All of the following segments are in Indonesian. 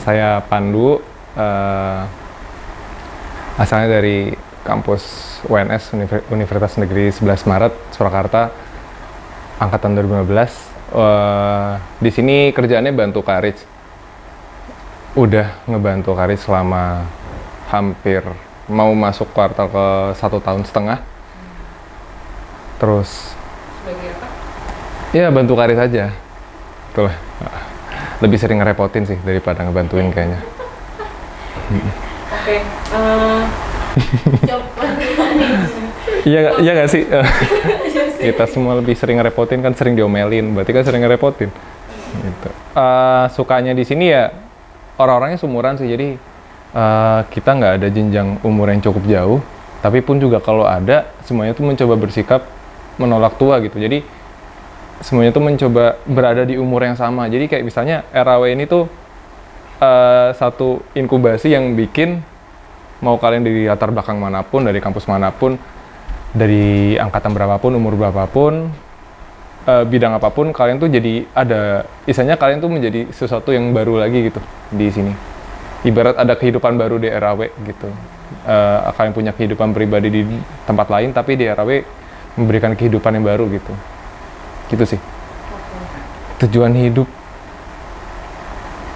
Saya Pandu, asalnya dari kampus UNS Universitas Negeri 11 Maret Surakarta, angkatan 2015. Di sini kerjaannya bantu Karis. Udah ngebantu Karis selama hampir mau masuk kuartal ke 1,5 tahun. Terus Sebagai apa? ya bantu Karis aja. Itulah. Lebih sering ngerepotin sih daripada ngebantuin kayaknya. Oke. Job Iya nggak sih? Kita semua lebih sering ngerepotin, kan sering diomelin, berarti kan sering ngerepotin. Gitu. Sukanya di sini ya orang-orangnya seumuran sih, jadi kita nggak ada jenjang umur yang cukup jauh, tapi pun juga kalau ada, semuanya tuh mencoba bersikap menolak tua gitu. Jadi semuanya tuh mencoba berada di umur yang sama. Jadi kayak misalnya RAW ini tuh satu inkubasi yang bikin mau kalian dari latar belakang manapun, dari kampus manapun, dari angkatan berapapun, umur berapapun, bidang apapun, kalian tuh jadi ada, istilahnya kalian tuh menjadi sesuatu yang baru lagi gitu di sini. Ibarat ada kehidupan baru di RAW gitu. Kalian punya kehidupan pribadi di tempat lain, tapi di RAW memberikan kehidupan yang baru gitu. Gitu sih. Tujuan hidup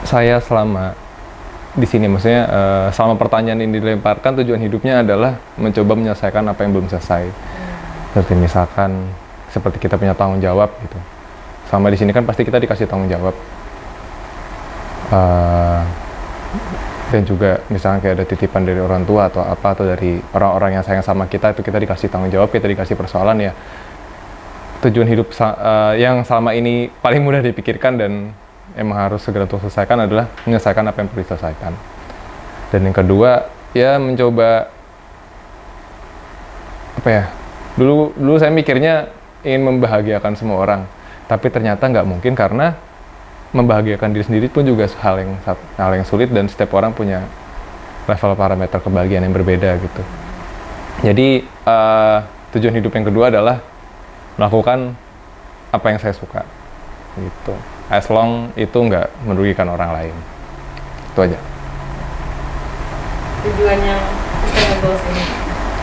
saya selama di sini, maksudnya selama pertanyaan ini dilemparkan, tujuan hidupnya adalah mencoba menyelesaikan apa yang belum selesai. Seperti misalkan, seperti kita punya tanggung jawab gitu. Selama di sini kan pasti kita dikasih tanggung jawab. Dan juga misalkan kayak ada titipan dari orang tua atau apa, atau dari orang-orang yang sayang sama kita, itu kita dikasih tanggung jawab, kita dikasih persoalan ya. Tujuan hidup yang selama ini paling mudah dipikirkan dan emang harus segera untuk selesaikan adalah menyelesaikan apa yang perlu diselesaikan. Dan yang kedua, ya mencoba apa ya? Dulu saya mikirnya ingin membahagiakan semua orang, tapi ternyata nggak mungkin karena membahagiakan diri sendiri pun juga hal yang sulit, dan setiap orang punya level parameter kebahagiaan yang berbeda gitu. Jadi tujuan hidup yang kedua adalah melakukan apa yang saya suka gitu. As long itu nggak merugikan orang lain. Itu aja. Tujuan yang sustainable sih.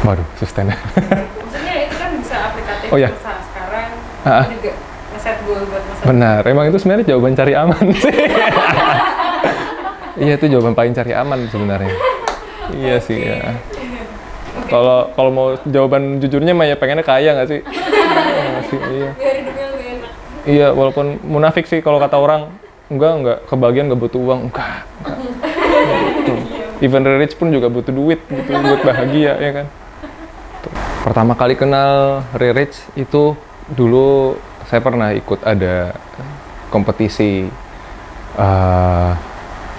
Waduh, sustainable. Maksudnya itu kan bisa aplikatif Oh, iya. untuk saat sekarang. Ah. Juga nge-set goal buat masa Benar, emang itu sebenarnya jawaban cari aman sih. Iya, itu jawaban paling cari aman sebenarnya. Iya sih ya. Kalau mau jawaban jujurnya mah ya pengennya kaya nggak sih? Nggak sih, iya. biar hidupnya lebih enak. Iya, walaupun munafik sih kalau kata orang, enggak kebagian, nggak butuh uang, enggak. Gitu. Even the rich pun juga butuh duit gitu buat bahagia, ya kan. Tuh. Pertama kali kenal Rich itu dulu saya pernah ikut ada kompetisi,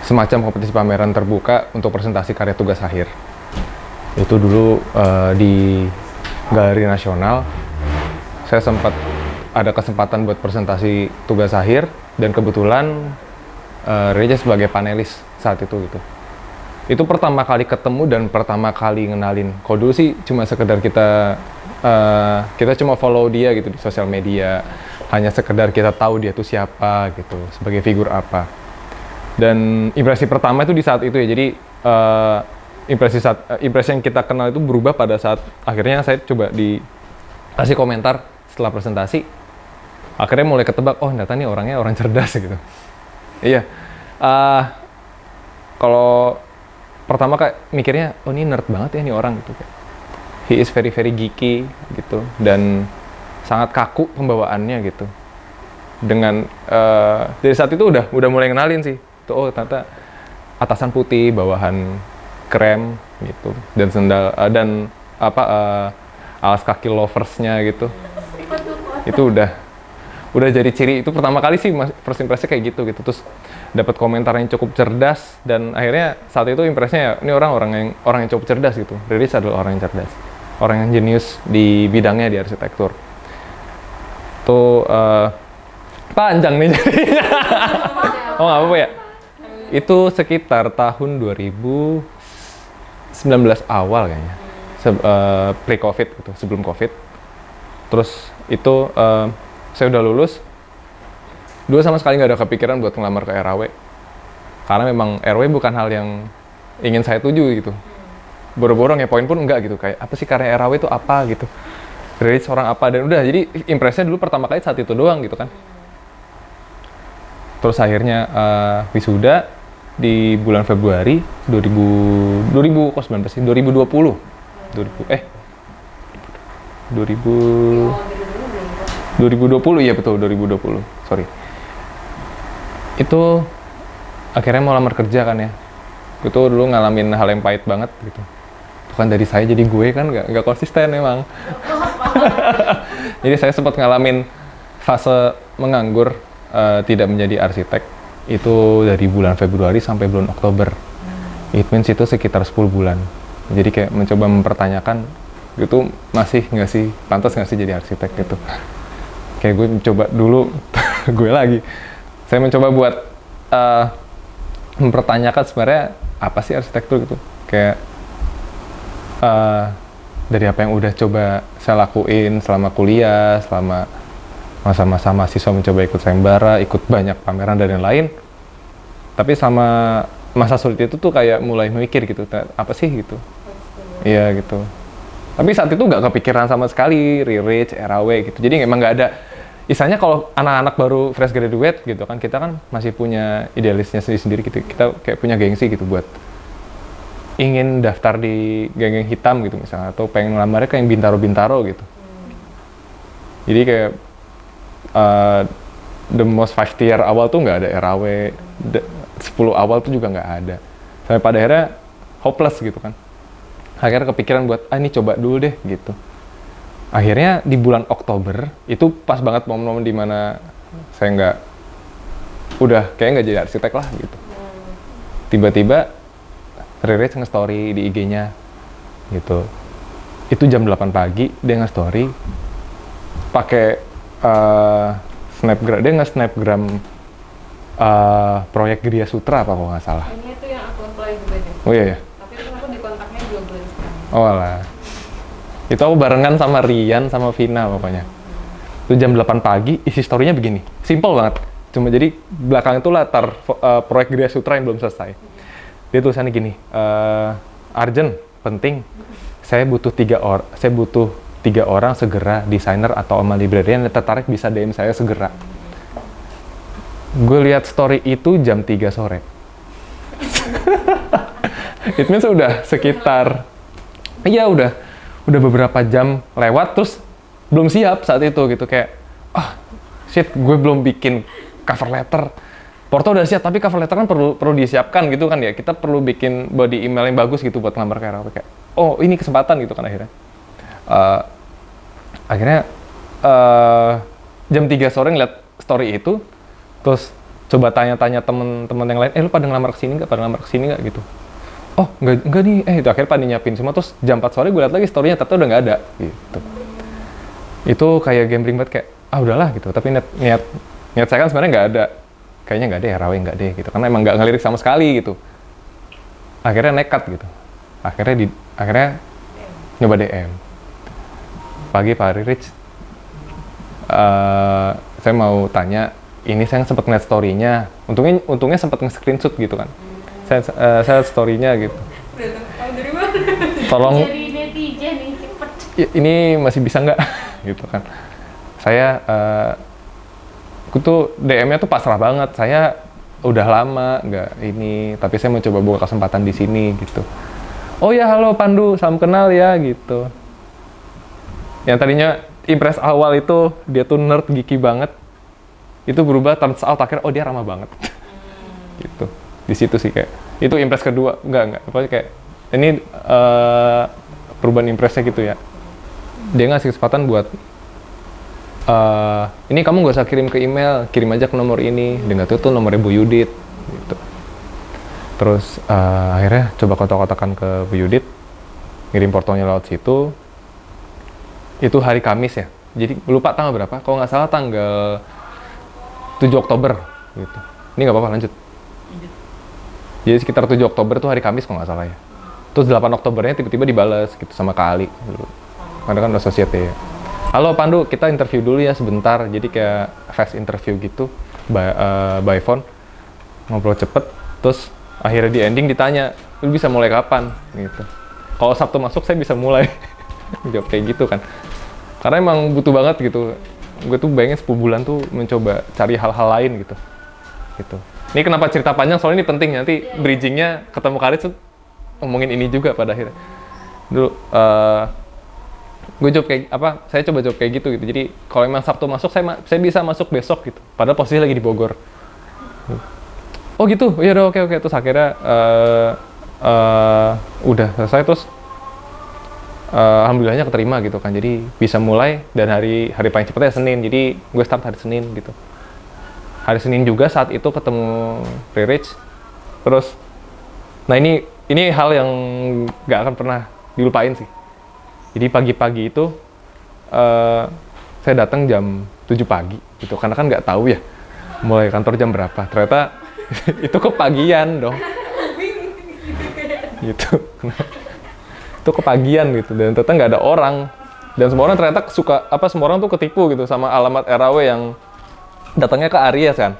semacam kompetisi pameran terbuka untuk presentasi karya tugas akhir. Itu dulu di Galeri Nasional. Saya sempat ada kesempatan buat presentasi tugas akhir, dan kebetulan Reza sebagai panelis saat itu gitu. Itu pertama kali ketemu dan pertama kali ngenalin. Kalau dulu sih cuma sekedar kita cuma follow dia gitu di sosial media, hanya sekedar kita tahu dia tuh siapa gitu, sebagai figur apa. Dan impresi pertama itu di saat itu ya. Jadi impresi yang kita kenal itu berubah pada saat akhirnya saya coba dikasih komentar setelah presentasi. Akhirnya mulai ketebak, oh ternyata nih orangnya orang cerdas gitu. Iya. Kalau pertama kayak mikirnya, oh ini nerd banget ya nih orang gitu. He is very very geeky gitu, dan sangat kaku pembawaannya gitu. Dengan dari saat itu udah mulai kenalin sih. Tuh, oh ternyata atasan putih, bawahan krem gitu, dan sendal dan alas kaki loversnya gitu. Itu udah jadi ciri. Itu pertama kali sih first impression kayak gitu. Terus dapat komentar yang cukup cerdas, dan akhirnya saat itu impresinya ya ini orang yang cukup cerdas gitu. Riris adalah orang yang cerdas, orang yang jenius di bidangnya, di arsitektur. Tuh panjang nih jadinya. Oh nggak apa-apa ya. Itu sekitar tahun 2019 awal kayaknya, pre-covid gitu, sebelum covid. Terus itu saya udah lulus. Dulu sama sekali nggak ada kepikiran buat ngelamar ke RAW, karena memang RW bukan hal yang ingin saya tuju gitu. Boro-boro ngepoin pun enggak gitu, kayak apa sih karya RW itu apa gitu, release orang apa, dan udah, jadi impresnya dulu pertama kali saat itu doang gitu kan. Terus akhirnya wisuda di bulan Februari 2020 iya betul 2020, sorry. Itu akhirnya mau lamar kerja kan ya. Itu dulu ngalamin hal yang pahit banget gitu. Itu kan dari saya jadi gue kan nggak konsisten emang. Jadi saya sempat ngalamin fase menganggur, tidak menjadi arsitek. Itu dari bulan Februari sampai bulan Oktober. It means itu sekitar 10 bulan. Jadi kayak mencoba mempertanyakan, itu masih nggak sih, pantas nggak sih jadi arsitek gitu. Kayak gue mencoba dulu, gue lagi. Saya mencoba buat mempertanyakan sebenarnya apa sih arsitektur gitu. Kayak dari apa yang udah coba saya lakuin selama kuliah, selama masa-masa mahasiswa mencoba ikut sayembara, ikut banyak pameran dan lain-lain. Tapi sama masa sulit itu tuh kayak mulai memikir gitu, apa sih gitu. Iya gitu. Tapi saat itu nggak kepikiran sama sekali, Rich, RAW gitu. Jadi emang nggak ada, istilahnya kalau anak-anak baru fresh graduate gitu kan, kita kan masih punya idealisnya sendiri-sendiri gitu. Kita kayak punya gengsi gitu buat ingin daftar di geng-geng hitam gitu misalnya, atau pengen ngelamarnya kayak yang Bintaro-Bintaro gitu. Jadi kayak the most 5 tier awal tuh nggak ada RAW, 10 awal tuh juga nggak ada. Sampai pada akhirnya hopeless gitu kan. Akhirnya kepikiran buat, ini coba dulu deh gitu. Akhirnya di bulan Oktober, itu pas banget momen-momen dimana saya kayak nggak jadi arsitek lah gitu. Tiba-tiba Rere nge-story di IG-nya gitu. Itu jam 8 pagi, dia nge-story pakai snapgram, dia nge-snapgram proyek Gria Sutra apa kalau nggak salah. Ini tuh yang aku apply juga deh. Oh iya ya? Tapi itu aku di kontaknya 2 bulan sekarang. Oh alah. Itu aku barengan sama Rian sama Vina pokoknya. Itu jam 8 pagi, isi story-nya begini. Simple banget. Cuma jadi belakang itu latar proyek Gria Sutra yang belum selesai. Dia tulisannya gini, Arjen, penting. Saya butuh 3 orang segera, desainer atau sama librarian yang tertarik bisa DM saya segera. Gue lihat story itu jam 3 sore. It means udah sekitar, udah beberapa jam lewat, terus belum siap saat itu gitu, kayak shit, gue belum bikin cover letter. Porto udah siap, tapi cover letter kan perlu disiapkan gitu kan ya. Kita perlu bikin body email yang bagus gitu buat ngelamar kayak ini kesempatan gitu kan akhirnya. Jam 3 sore ngeliat story itu, terus coba tanya-tanya temen-temen yang lain, lu pada ngelamar kesini nggak gitu. Oh, enggak nih, itu akhirnya pada nyiapin semua, terus jam 4 sore gue liat lagi story-nya, ternyata udah nggak ada, gitu. Itu kayak gambling banget, kayak, udahlah gitu, tapi niat saya kan sebenarnya nggak ada, kayaknya nggak deh, RAW nggak deh, gitu, karena emang nggak ngelirik sama sekali, gitu. Akhirnya nekat, gitu. Akhirnya nyoba DM. Pagi Pak Rich, saya mau tanya, ini saya sempat ngeliat story-nya, untungnya sempat nge-screenshot gitu kan. Saya story-nya gitu. Tahu dari mana? Tolong, Jadi netizen nih, cepet. ini masih bisa nggak? Gitu kan. Aku tuh DM-nya tuh pasrah banget. Saya udah lama nggak ini, tapi saya mau coba buka kesempatan di sini gitu. Oh ya, halo Pandu, salam kenal ya gitu. Yang tadinya impress awal itu dia tuh nerd geeky banget, itu berubah turns out akhirnya dia ramah banget. Gitu. Di situ sih kayak itu impress kedua, enggak pokoknya kayak ini perubahan impressnya gitu ya. Dia ngasih kesempatan buat ini kamu nggak usah kirim ke email, kirim aja ke nomor ini. Dengan itu tuh nomornya Bu Yudit gitu. Terus akhirnya coba kontak-kontakan ke Bu Yudit, ngirim portonya lewat situ. Itu hari Kamis ya, jadi lupa tanggal berapa, kalau nggak salah tanggal 7 Oktober gitu. Ini nggak apa-apa, lanjut. Jadi sekitar 7 Oktober tuh hari Kamis kalau nggak salah ya. Terus 8 Oktobernya tiba-tiba dibales gitu sama Kak Ali dulu. Karena kan udah associate ya. Halo Pandu, kita interview dulu ya sebentar. Jadi kayak fast interview gitu by phone. Ngobrol cepet. Terus akhirnya di ending ditanya, lu bisa mulai kapan? Gitu. Kalau Sabtu masuk saya bisa mulai. Jawab kayak gitu kan. Karena emang butuh banget gitu. Gue tuh bayangin 10 bulan tuh mencoba cari hal-hal lain gitu. Gitu. Ini kenapa cerita panjang, soalnya ini penting nanti bridgingnya ketemu Karis tuh ngomongin ini juga pada akhirnya. Dulu gue jawab kayak apa? Saya coba jawab kayak gitu. Jadi kalau emang Sabtu masuk saya bisa masuk besok gitu. Padahal posisi lagi di Bogor. Oh gitu, ya udah oke. Terus akhirnya udah selesai terus alhamdulillahnya keterima gitu kan. Jadi bisa mulai dan hari paling cepetnya Senin. Jadi gue start hari Senin gitu. Hari Senin juga saat itu ketemu Rich. Terus nah ini hal yang gak akan pernah dilupain sih. Jadi pagi-pagi itu saya datang jam 7 pagi gitu. Karena kan nggak tahu ya mulai kantor jam berapa. Ternyata itu kepagian dong. Gitu. Itu kepagian gitu dan ternyata nggak ada orang. Dan semua orang ternyata semua orang tuh ketipu gitu sama alamat RAW yang datangnya ke Aries kan.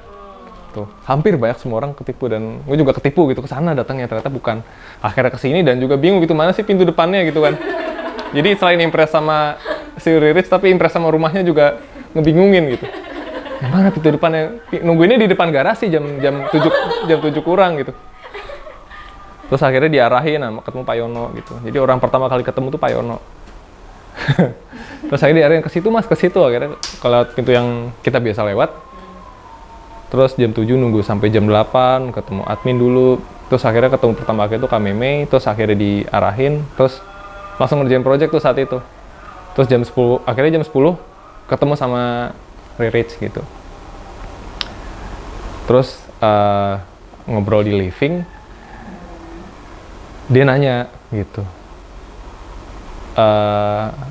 Tuh, hampir banyak semua orang ketipu dan gue juga ketipu gitu ke sana datangnya ternyata bukan. Akhirnya ke sini dan juga bingung gitu mana sih pintu depannya gitu kan. Jadi selain impress sama si Rich tapi impress sama rumahnya juga ngebingungin gitu. Mana pintu depannya? Nungguinnya di depan garasi jam 7 kurang gitu. Terus akhirnya diarahin ketemu Pak Yono gitu. Jadi orang pertama kali ketemu tuh Pak Yono. Terus akhirnya diarahin ke situ Mas, ke situ akhirnya kalau pintu yang kita biasa lewat. Terus jam 7 nunggu sampai jam 8 ketemu admin dulu. Terus akhirnya ketemu pertama kali itu Kak Meme, terus akhirnya diarahin, terus langsung ngerjain project tuh saat itu. Terus akhirnya jam 10 ketemu sama Rich gitu. Terus ngobrol di living, dia nanya gitu.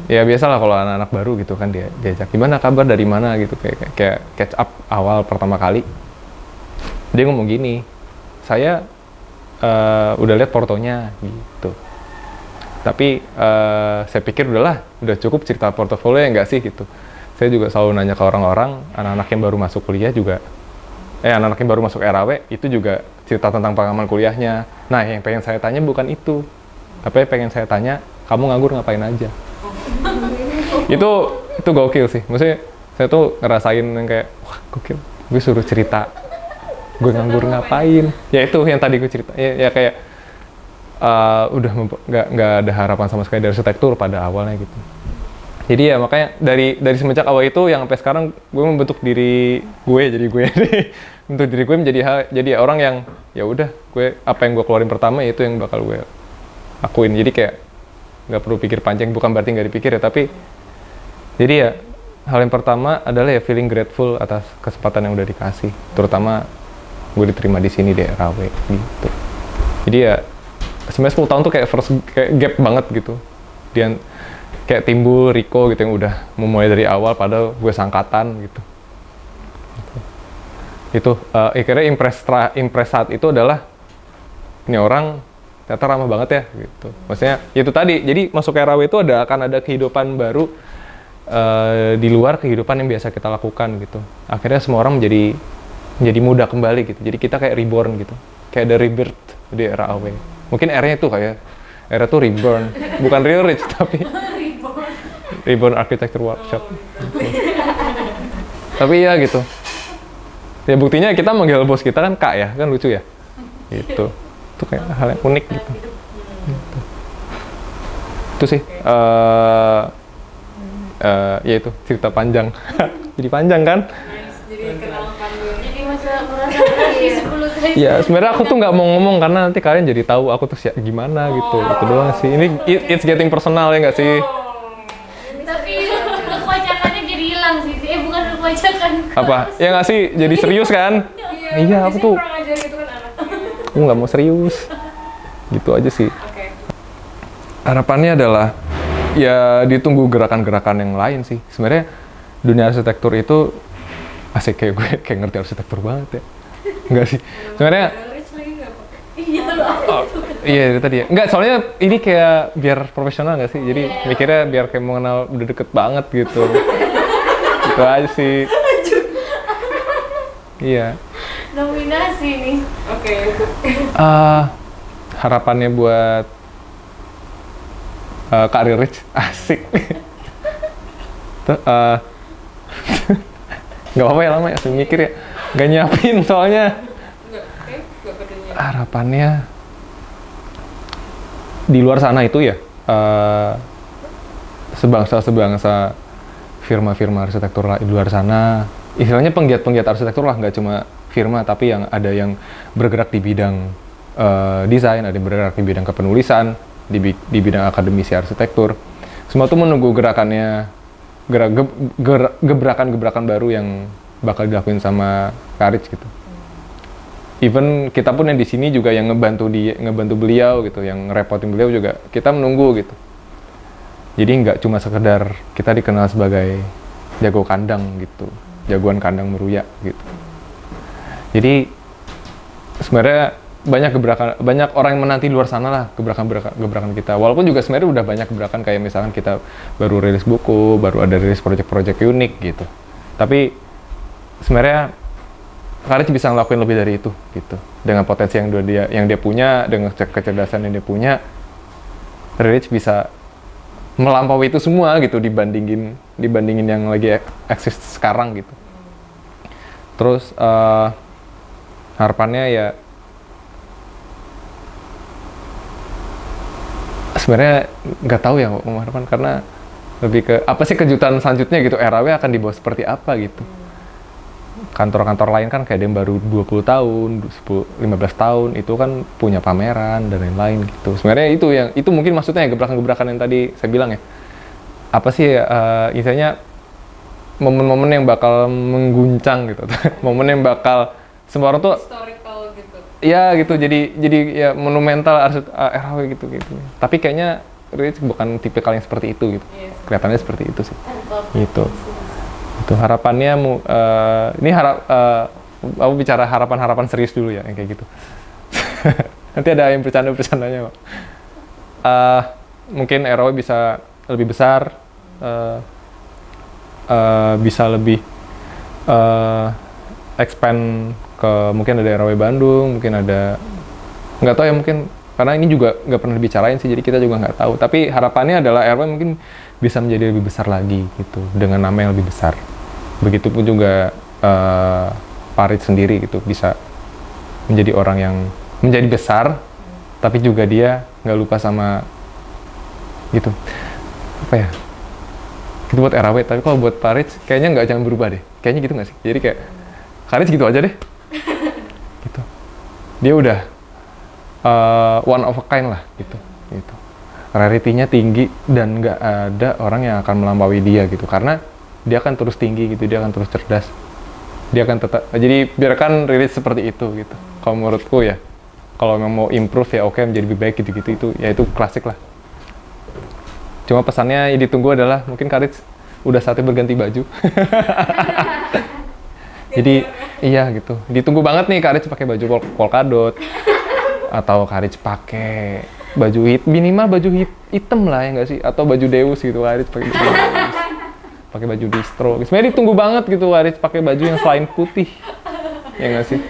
Ya biasalah kalau anak-anak baru gitu kan diajak gimana kabar dari mana gitu kayak catch up awal pertama kali. Dia ngomong gini, saya udah lihat portonya gitu. Tapi saya pikir udah cukup cerita portofolio ya nggak sih gitu. Saya juga selalu nanya ke orang-orang, anak-anak yang baru masuk kuliah juga, anak-anak yang baru masuk RAW itu juga cerita tentang pengalaman kuliahnya. Nah yang pengen saya tanya bukan itu, tapi pengen saya tanya, kamu nganggur ngapain aja? itu gokil sih, maksudnya saya tuh ngerasain yang kayak, wah gokil, gue suruh cerita, gue nganggur ngapain? Ya itu yang tadi gue cerita, ya kayak udah nggak ada harapan sama sekali dari arsitektur pada awalnya gitu. Jadi ya makanya dari semenjak awal itu yang sampai sekarang gue membentuk diri gue jadi gue bentuk diri gue jadi orang yang ya udah gue apa yang gue keluarin pertama itu yang bakal gue lakuin. Jadi kayak nggak perlu pikir panjang, bukan berarti nggak dipikir ya, tapi jadi ya hal yang pertama adalah ya feeling grateful atas kesempatan yang udah dikasih, terutama gue diterima di sini di RAW gitu. Jadi ya sebenarnya 10 tahun tuh kayak gap banget gitu. Dia kayak timbul Rico gitu yang udah memulai dari awal padahal gue sangkatan gitu. Itu akhirnya impress saat itu adalah ini orang ternyata ramah banget ya gitu. Maksudnya itu tadi, jadi masuk RAW itu akan ada kehidupan baru di luar kehidupan yang biasa kita lakukan gitu. Akhirnya semua orang menjadi muda kembali gitu. Jadi kita kayak reborn gitu. Kayak ada rebirth di RAW. Mungkin R-nya itu kayak R itu reborn, bukan real rich tapi reborn architecture workshop. Tapi ya gitu. Ya buktinya kita manggil bos kita kan Kak ya, kan lucu ya. Gitu. Itu kayak hal yang unik gitu. Itu sih. Ya itu cerita panjang. Jadi panjang kan? Jadi kenal panjang. Jadi masa merasa 10 tahun. Ya sebenarnya aku tuh nggak mau ngomong karena nanti kalian jadi tahu aku tuh gimana gitu. Itu doang sih. Ini it's getting personal ya nggak sih? Tapi kewajakannya jadi hilang sih. Bukan kewajakan. Apa? Ya nggak sih? Jadi serius kan? Iya aku tuh. Kurang ajar gitu kan anak. Aku nggak mau serius. Gitu aja sih. Oke. Harapannya adalah ya ditunggu gerakan-gerakan yang lain sih. Sebenarnya dunia arsitektur itu asik, kayak gue kayak ngerti arsitektur banget ya. Enggak sih. Sebenarnya Iya loh. iya itu tadi ya. Enggak, soalnya ini kayak biar profesional nggak sih? Jadi mikirnya biar kayak mengenal udah deket banget gitu. Itu aja sih. Iya. Nominasi. Ekspektasi ini. Oke. Harapannya buat Kak Rich, asik. Tuh, nggak apa-apa ya lama ya, saya mikir ya. Nggak nyiapin soalnya. Nggak pedenya. Harapannya di luar sana itu ya, sebangsa firma-firma arsitektur di luar sana, istilahnya penggiat-penggiat arsitektur lah, nggak cuma firma, tapi yang ada yang bergerak di bidang desain, ada yang bergerak di bidang kepenulisan, di bidang akademisi arsitektur. Semua tuh menunggu gerakannya, gebrakan-gebrakan baru yang bakal dilakuin sama Kak Rich gitu. Even kita pun yang di sini juga yang ngebantu beliau gitu, yang ngerepotin beliau juga kita menunggu gitu. Jadi nggak cuma sekedar kita dikenal sebagai jago kandang gitu, jagoan kandang meruya gitu. Jadi sebenarnya banyak orang yang menanti di luar sana lah gebrakan kita. Walaupun juga sebenarnya udah banyak gebrakan, kayak misalkan kita baru rilis buku, baru ada rilis project-project unik gitu. Tapi sebenarnya Kak Rich bisa ngelakuin lebih dari itu gitu. Dengan potensi yang dia punya, dengan kecerdasan yang dia punya, Kak Rich bisa melampaui itu semua gitu dibandingin yang lagi eksis sekarang gitu. Terus harapannya ya sebenarnya nggak tahu ya harapan, karena lebih ke apa sih kejutan selanjutnya gitu, RAW akan dibawa seperti apa gitu. Kantor-kantor lain kan kayak ada yang baru 20 tahun, 15 tahun itu kan punya pameran dan lain-lain gitu. Sebenarnya itu mungkin maksudnya ya, gebrakan-gebrakan yang tadi saya bilang ya. Apa sih misalnya momen-momen yang bakal mengguncang gitu. Momen yang bakal semua orang tuh Historical gitu. ya gitu, jadi ya monumental RAW gitu. Tapi kayaknya Rich bukan tipikal yang seperti itu gitu. Yes. Kelihatannya seperti itu sih. Tanpa Gitu. Itu harapannya ini aku bicara harapan serius dulu ya yang kayak gitu. Nanti ada yang bercandanya kok. Mungkin RAW bisa lebih besar, bisa lebih expand ke, mungkin ada RAW Bandung, mungkin ada, nggak tahu ya, mungkin karena ini juga nggak pernah dibicarain sih, jadi kita juga nggak tahu. Tapi harapannya adalah RAW mungkin bisa menjadi lebih besar lagi gitu, dengan nama yang lebih besar. Begitupun juga Pak Rich sendiri gitu, bisa menjadi orang yang menjadi besar, tapi juga dia nggak lupa sama gitu. Apa ya? Itu buat RAW, tapi kalau buat Pak Rich kayaknya nggak, jangan berubah deh. Kayaknya gitu nggak sih? Jadi kayak Kak Rich gitu aja deh. Gitu. Dia udah one of a kind lah gitu. Rarity-nya tinggi dan nggak ada orang yang akan melampaui dia gitu, karena dia akan terus tinggi gitu, dia akan terus cerdas, dia akan tetap, jadi biarkan rilis seperti itu gitu. Kalau menurutku ya, kalau memang mau improve ya oke, menjadi lebih baik gitu itu ya itu klasik lah. Cuma pesannya yang ditunggu adalah mungkin Kak Rich udah saatnya berganti baju. Jadi iya gitu, ditunggu banget nih Kak Rich pakai baju polkadot, atau Kak Rich pakai baju minimal baju hitam lah ya nggak sih, atau baju Deus gitu. Kak Rich pakai baju distro. Sebenarnya ditunggu banget gitu Kak Rich pakai baju yang selain putih, ya nggak sih?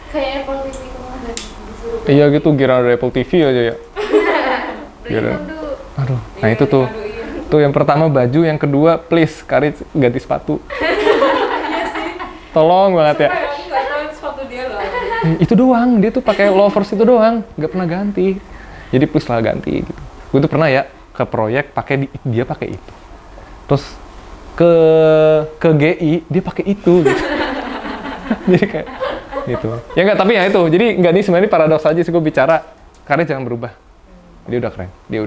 Kayak Apple TV kemarin disuruh. Iya gitu, giliran ada Apple TV aja ya. Giliran. Aduh, nah itu tuh. Tuh yang pertama baju, yang kedua please Kak Rich ganti sepatu. Iya sih. Tolong banget ya. Aku nggak tahu sepatu dia loh. Itu doang, dia tuh pakai loafers itu doang, nggak pernah ganti. Jadi please lah ganti gitu. Gue tuh pernah ya ke proyek dia pakai itu. Terus ke GI dia pakai itu gitu. Jadi kayak gitu. Ya enggak, tapi ya itu. Jadi enggak, nih sebenarnya paradoks aja sih gue bicara, karena jangan berubah. Dia udah keren. Dia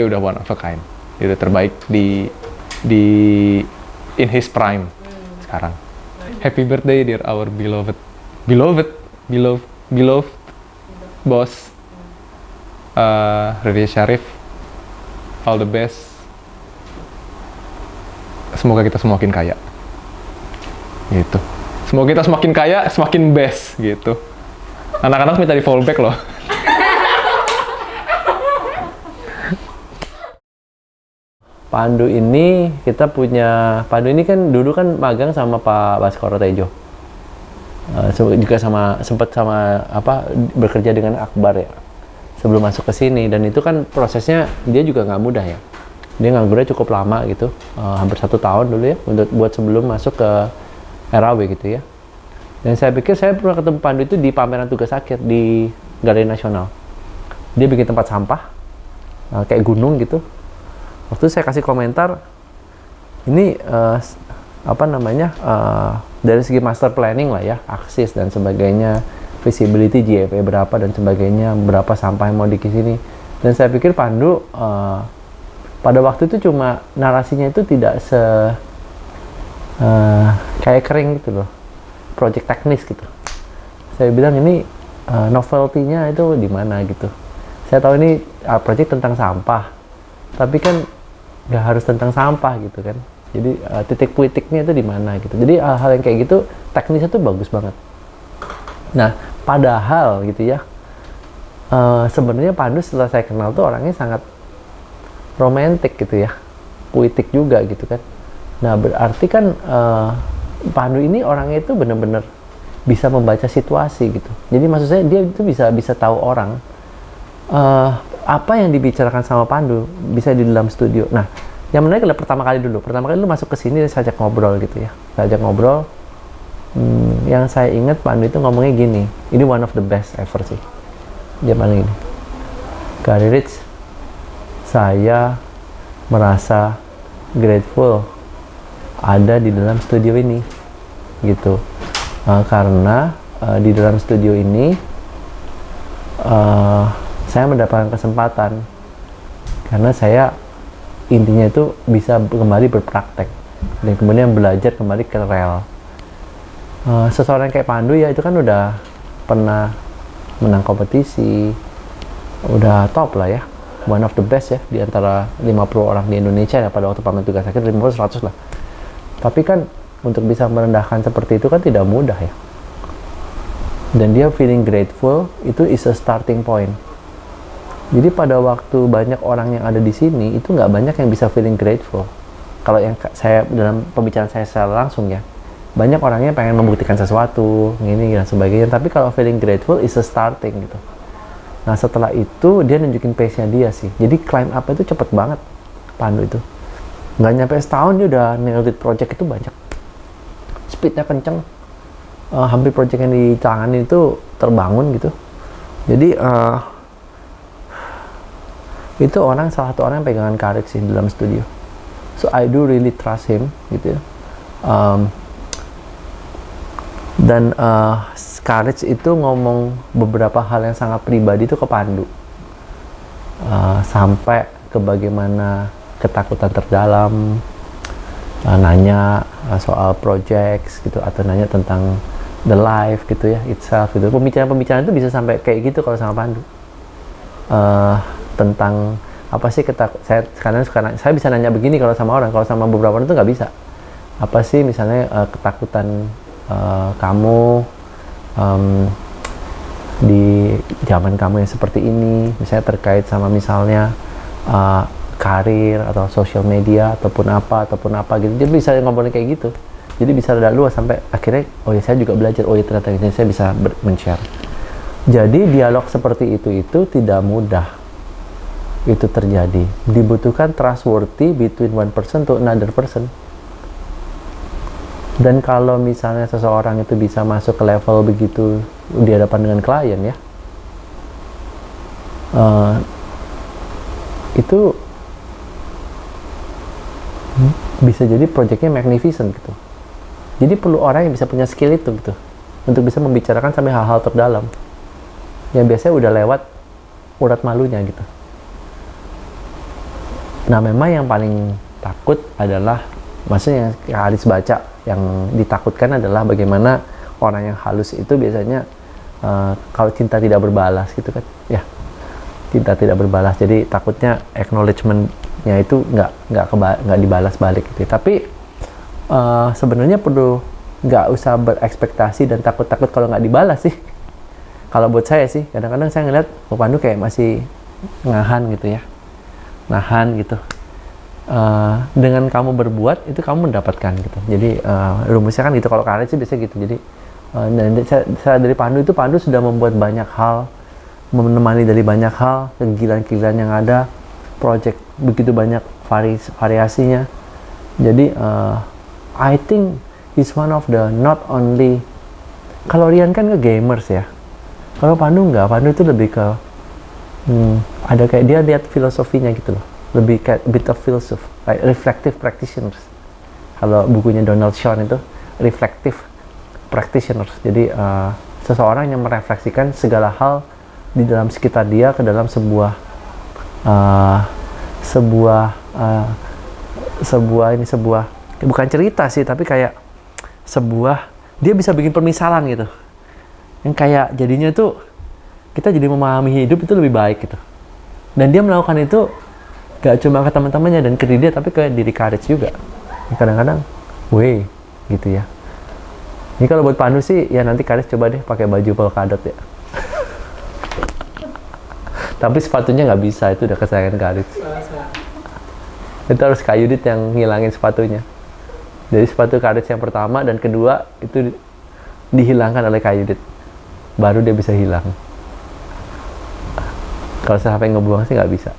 udah one of a kind. Dia udah terbaik di in his prime sekarang. Happy birthday dear our beloved boss Riri Syarif. All the best. Semoga kita semakin kaya. Gitu. Semoga kita semakin kaya, semakin best gitu. Anak-anak minta di fallback loh. Pandu ini kita punya, Pandu ini kan dulu kan magang sama Pak Baskoro Tejo. juga sempat sama bekerja dengan Akbar ya sebelum masuk ke sini, dan itu kan prosesnya dia juga nggak mudah ya. Dia nganggurnya cukup lama gitu, hampir 1 tahun dulu ya buat sebelum masuk ke RAW gitu ya. Dan saya pikir saya pernah ketemu Pandu itu di pameran tugas akhir di Galeri Nasional. Dia bikin tempat sampah kayak gunung gitu. Waktu itu saya kasih komentar, ini dari segi master planning lah ya, aksis dan sebagainya, visibility GFA berapa dan sebagainya, berapa sampah yang mau di sini. Dan saya pikir Pandu pada waktu itu cuma narasinya itu tidak kayak kering gitu loh, project teknis gitu. Saya bilang ini novelty-nya itu di mana gitu. Saya tahu ini project tentang sampah, tapi kan nggak harus tentang sampah gitu kan. Jadi titik puitiknya itu di mana gitu. Jadi hal yang kayak gitu teknisnya tuh bagus banget. Nah, padahal gitu ya, sebenarnya Pandu setelah saya kenal tuh orangnya sangat romantis gitu ya, puitik juga gitu kan. Nah, berarti kan Pandu ini orangnya itu benar-benar bisa membaca situasi gitu. Jadi maksud saya dia itu bisa tahu orang apa yang dibicarakan sama Pandu bisa di dalam studio. Nah, yang menarik adalah pertama kali lu masuk ke sini, saya ajak ngobrol gitu ya. Saya ajak ngobrol. Yang saya ingat Pandu itu ngomongnya gini, ini one of the best ever sih. Dia paling ini, Gary Rich, saya merasa grateful ada di dalam studio ini gitu, karena di dalam studio ini saya mendapatkan kesempatan karena saya intinya itu bisa kembali berpraktek dan kemudian belajar kembali ke rel. Seseorang kayak Pandu ya itu kan udah pernah menang kompetisi, udah top lah ya, one of the best ya di antara 50 orang di Indonesia ya pada waktu pameran tugas akhir, 50-100 lah. Tapi kan untuk bisa merendahkan seperti itu kan tidak mudah ya. Dan dia feeling grateful itu is a starting point. Jadi pada waktu banyak orang yang ada di sini itu nggak banyak yang bisa feeling grateful. Kalau yang saya dalam pembicaraan saya secara langsung ya, banyak orangnya pengen membuktikan sesuatu, ini dan sebagainya. Tapi kalau feeling grateful is a starting gitu. Nah setelah itu dia nunjukin pace-nya dia sih. Jadi climb up itu cepet banget Pandu itu. Nggak nyampe setahun dia udah nailed it project itu banyak. Speednya kenceng. Hampir project yang ditangani itu terbangun gitu. Jadi itu salah satu orang yang pegangan karir sih dalam studio. So I do really trust him gitu ya. Dan Courage itu ngomong beberapa hal yang sangat pribadi itu ke Pandu, sampai ke bagaimana ketakutan terdalam, nanya soal projects gitu, atau nanya tentang the life gitu ya, itself gitu. Pembicaraan itu bisa sampai kayak gitu kalau sama Pandu, tentang apa sih sekarang saya bisa nanya begini kalau sama orang, kalau sama beberapa orang itu nggak bisa. Apa sih misalnya ketakutan kamu di zaman kamu yang seperti ini, misalnya terkait sama misalnya karir atau sosial media ataupun apa gitu. Dia bisa ngobrolin kayak gitu. Jadi bisa rada luas sampai akhirnya oh ya saya juga belajar, oh ya ternyata ini saya bisa men-share. Jadi dialog seperti itu tidak mudah itu terjadi. Dibutuhkan trustworthy between one person to another person. Dan kalau misalnya seseorang itu bisa masuk ke level begitu di hadapan dengan klien ya, itu bisa jadi projectnya magnificent gitu. Jadi perlu orang yang bisa punya skill itu gitu, untuk bisa membicarakan sampai hal-hal terdalam yang biasanya udah lewat urat malunya gitu. Nah memang yang paling takut adalah, maksudnya yang Haris baca, yang ditakutkan adalah bagaimana orang yang halus itu biasanya kalau cinta tidak berbalas gitu kan ya, cinta tidak berbalas, jadi takutnya acknowledgement-nya itu nggak dibalas balik gitu. Tapi sebenarnya perlu nggak usah berekspektasi dan takut-takut kalau nggak dibalas sih. Kalau buat saya sih, kadang-kadang saya ngeliat Pandu kayak masih nahan gitu ya, nahan gitu. Dengan kamu berbuat itu kamu mendapatkan gitu. Jadi rumusnya kan gitu, kalau karir sih biasanya gitu. Jadi Dan saya dari Pandu sudah membuat banyak hal, menemani dari banyak hal, kegilaan-kegilaan yang ada, project begitu banyak variasinya. Jadi I think he's one of the not only, kalau Rian kan ke gamers ya, kalau Pandu enggak, Pandu itu lebih ke ada kayak dia lihat filosofinya gitu loh, lebih kayak bit of philosophy, kayak reflective practitioners. Kalau bukunya Donald Sean itu reflective practitioners. Jadi seseorang yang merefleksikan segala hal di dalam sekitar dia ke dalam sebuah bukan cerita sih, tapi kayak dia bisa bikin permisalan gitu. Yang kayak jadinya tuh kita jadi memahami hidup itu lebih baik gitu. Dan dia melakukan itu gak cuma ke teman-temannya dan ke diri dia, tapi ke diri Courage juga. Kadang-kadang, gitu ya. Ini kalau buat Pandu sih, ya nanti Courage coba deh pakai baju polkadot ya. Tapi sepatunya nggak bisa, itu udah kesayangan Courage. Itu harus Kak Yudit yang ngilangin sepatunya. Jadi sepatu Courage yang pertama dan kedua itu dihilangkan oleh Kak Yudit. Baru dia bisa hilang. Kalau saya sampai ngebuang sih nggak bisa.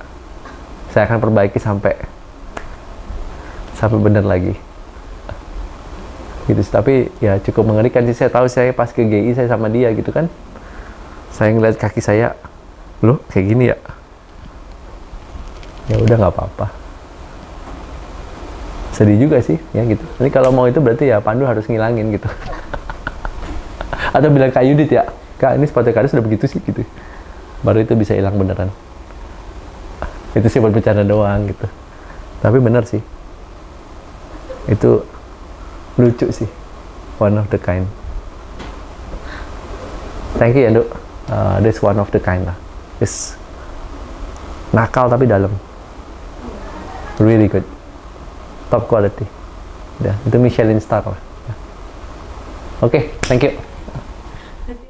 Saya akan perbaiki sampai benar lagi. Gitu. Tapi ya cukup mengerikan sih. Saya tahu saya pas ke GI saya sama dia gitu kan. Saya ngeliat kaki saya, loh kayak gini ya. Ya udah nggak apa-apa. Sedih juga sih ya gitu. Jadi kalau mau itu berarti ya Pandu harus ngilangin gitu. Atau bilang Kak Yudit ya, Kak ini sepatu Kak sudah begitu sih gitu. Baru itu bisa hilang beneran. Itu sih buat bercanda doang gitu. Tapi bener sih. Itu lucu sih. One of the kind. Thank you ya, Duk. This one of the kind lah. It's nakal tapi dalam. Really good. Top quality. Ya, itu Michelin star lah. Oke, thank you.